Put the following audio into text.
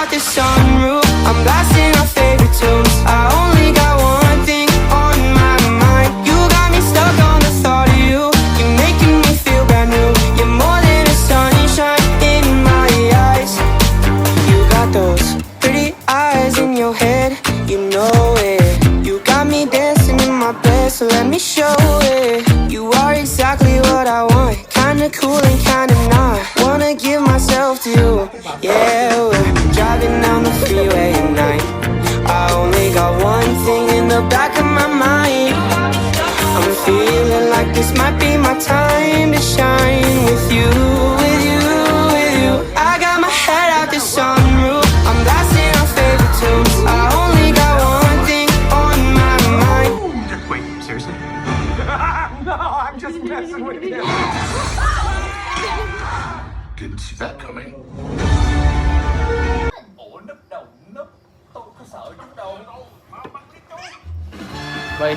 out the sunroof, I'm blasting our favorite tunes. I only got one thing on my mind. You got me stuck on the thought of you. You're making me feel brand new. You're more than a sunshine in my eyes. You got those pretty eyes in your head, you know it. You got me dancing in my bed, so let me show it. You are exactly what I want, kinda cool and kinda not. Wanna give myself to you, yeah. We're driving down the freeway at night. I only got one thing in the back of my mind. I'm feeling like this might be my time to shine with you, with you, with you. I got my head out the sunroof, I'm blasting our favorite tunes. I only got one thing on my mind. Wait, seriously? No, I'm just messing with you. Didn't see that coming. Ủa núp đầu núp. Tôi có sợ chút đâu. Vậy